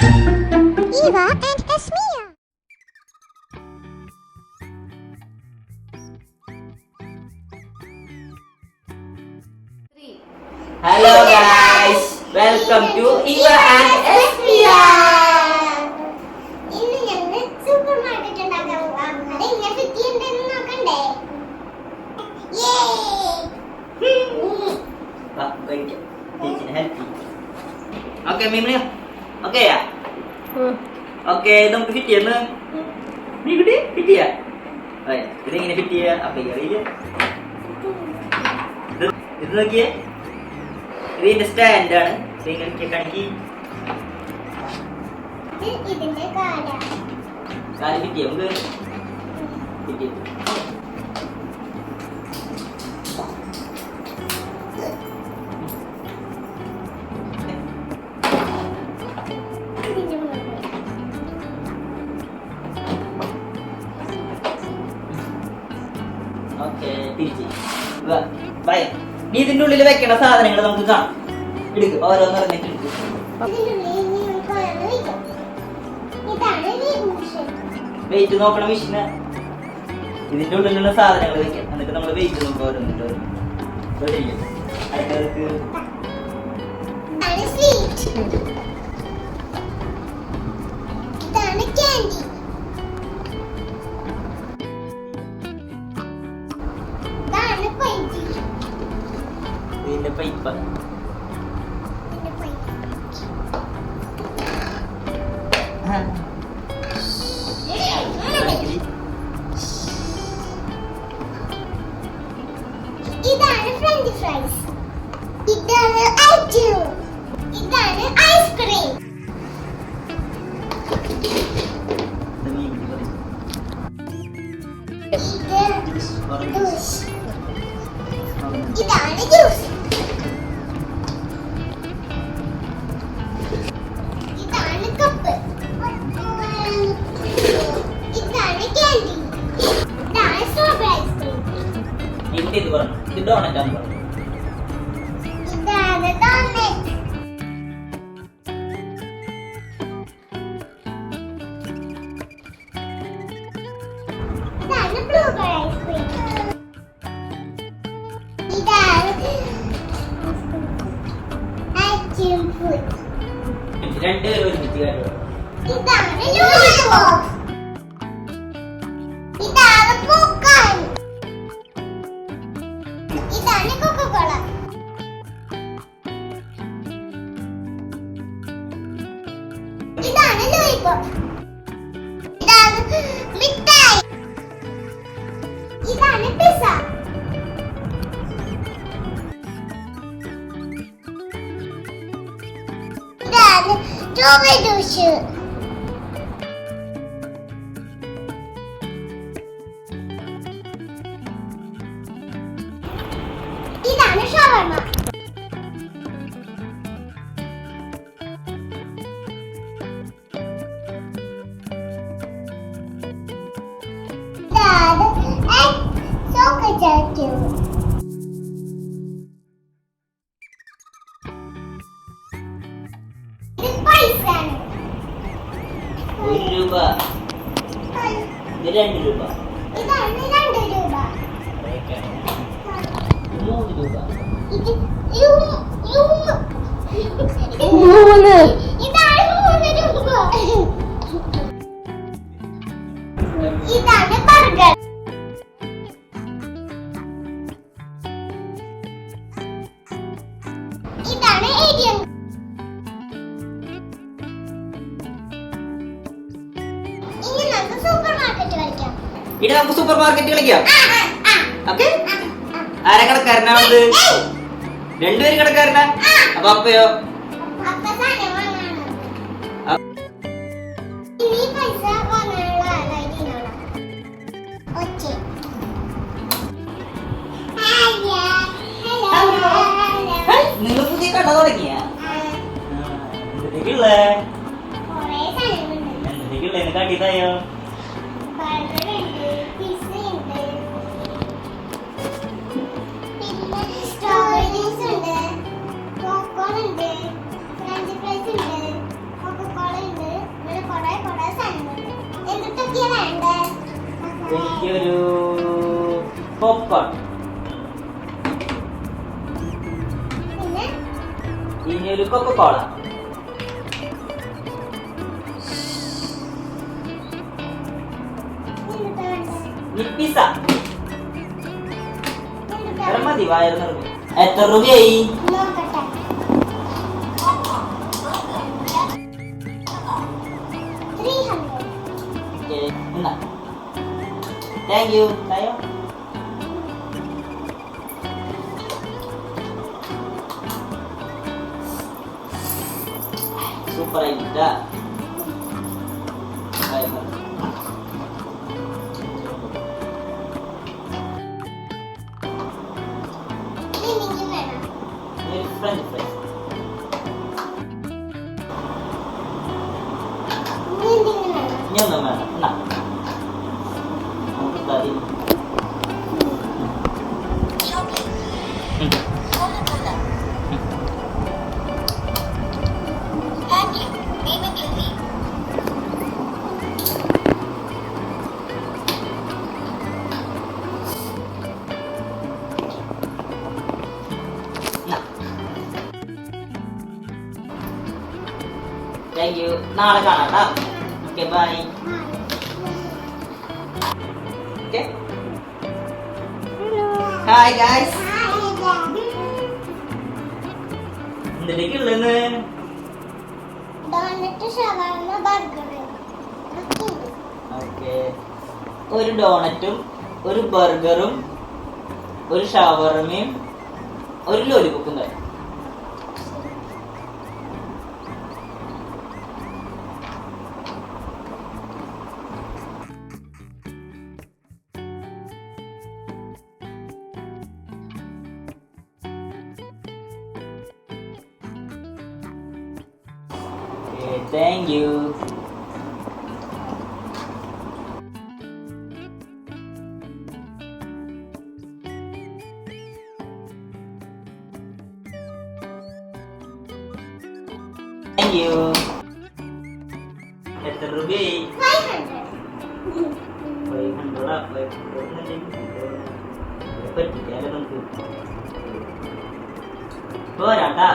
Eva and Esmia. Hello guys, welcome to Eva and Esmia. ഇന്ന് ഞങ്ങൾ super market ഉണ്ടാക്കാൻ പോവാം. അത് എങ്ങനെ പറ്റിയെന്ന് നോക്കണ്ടേ? Okay, Mimli. Okay ya? Okay, നമുക്ക് ഫിറ്റ് ചെയ്യുന്നു. നീ കിട്ടി? ഫിറ്റ് ചെയ്യാ? ഇതെങ്ങനെ ഫിറ്റ് ചെയ്യാ? അപ്പൊ അറിയില്ല. ഇത് നോക്കിയേ. ഇതിന്റെ സ്റ്റാൻഡ് ആണ്. ഇതിങ്ങനെ കാണിക്കി. ഇതിന്റെ കാല. കാല് ഫിറ്റ് ചെയ്യാം. നമുക്ക് ഫിറ്റ് ചെയ്യാം. നീ ഇതിന്റെ ഉള്ളിൽ വെക്കേണ്ട സാധനങ്ങൾ നമുക്ക് കാണാം. എടുക്ക്, ഓരോന്ന് ഇറങ്ങിട്ട് എടുക്കും. വെയിറ്റ് നോക്കണ മെഷീന്. ഇതിന്റെ ഉള്ളിലുള്ള സാധനങ്ങൾ വെക്കാം. എന്നിട്ട് നമ്മൾ വെയിറ്റ് നോക്കാം ഓരോന്നിട്ട്. അടുത്തവർക്ക് ഇതിന്റെ പൈപ്പ്. ഇതാണ് ഫ്രഞ്ച് ഫ്രൈസ്. ഇതാണ് ഐസ്ക്രീം. ഇതാണ് ഐസ്ക്രീം. ഇതാണ് ജ്യൂസ്. ഇതാണ് കപ്പ്. ഇതാണ് കാൻഡി. ഇതാണ് സ്ട്രോബെറി ഐസ്ക്രീം. ഇത് പറഞ്ഞു. ഇത് ഡോണറ്റ് ആണ്. ഇതാണ് ഡോണറ്റ്. ഇതാണ് ബ്ലൂബെറി ഐസ്ക്രീം. ഇതാണ് ഐസ്ക്രീം ഫുഡ്. രണ്ടുപേരും ഒരുമിച്ച് കാര്യം. ഇതാണ് ലോലിപോപ്പ്. ഇതാണ് പോപ്കോൺ. ഇതാണ് കൊക്കോകോള. ഇതാണ് ലോലിപോപ്പ്. ഇതാണ് മിഠായി. ഇതാണ് പിസ്സ. ഇതാണ് സ്ട്രോബെറി ജ്യൂസ്. ഇതാണ് ഷവർമ. ഇതാണ് ചോക്ലേറ്റ്. ഇത് പൈസയാണ്. 1 രൂപ. ഇത് 2 രൂപ. ഇതാണ് 2 രൂപ. 3 രൂപ. ഇത് 3. ഇതാണ് 3 രൂപ. ഇതാണ് ബർഗർ. ഇതാണ് ATM. ഇനി നമുക്ക് സൂപ്പർ മാർക്കറ്റ് കളിക്കാം. ഇനി നമുക്ക് സൂപ്പർ മാർക്കറ്റ് കളിക്കാം. ഓക്കെ, ആരാ കടക്കാരനാണത്? രണ്ടുപേരും കടക്കാരനാ. അപ്പൊ അപ്പയോ? അപ്പ സാധനം വാങ്ങാണ്. ഇനി പൈസ വാങ്ങാനുള്ള ആളായിട്ടാണ്. ഓക്കേ. നിങ്ങൾ പുതിയ കട തുടങ്ങിയാ? എന്തൊക്കെയുള്ളേ? കുറേ സാധനങ്ങളുണ്ട്. എന്തൊക്കെയുള്ളേ? കാട്ടിത്തായോ? ബർഗറുണ്ട്, പിസ്സയുണ്ട്, പിന്നെ സ്ട്രോബെറി ജ്യൂസ് ഉണ്ട്, പോപ്കോൺ ഉണ്ട്, ഫ്രഞ്ച് ഫ്രൈസ് ഉണ്ട്, കൊക്കോകോള ഉണ്ട്, എനിക്കൊരു പോപ്കോൺ. പിന്നെ ഇനി ഒരു കൊക്കക്കോള. എന്തുട്ടാ വേണ്ടേ? ഇനി പിസ്സ. എന്തുട്ടാ എത്ര മതി വയറ് നിറഞ്ഞു. എത്ര രൂപയായി? നോക്കട്ടെ. 300. ഓക്കേ, എന്നാ താങ്ക് യു. തായോ സൂപ്പർ ആയിട്ടാ. ഇനിയും വേണം. French fries. ഇനി എന്തെങ്കിലും വേണം. ഇനി ഒന്നും വേണം. എന്നാ നമുക്ക് തടി. Thank you. നാളെ കാണാം കേട്ടോ. Okay bye. Okay hi guys. എന്തിലേക്കുള്ളന്ന്? Donut, shawarma, burger. ഓക്കെ, ഒരു ഡോണറ്റും ഒരു ബർഗറും ഒരു ഷവർമയും ഒരു ലോലിപോപ്പും തരാം. Thank you. Thank you. എത്ര രൂപയായി? 500. 500 പറ്റിക്കാലോ നമുക്ക്. പോരാട്ടാ.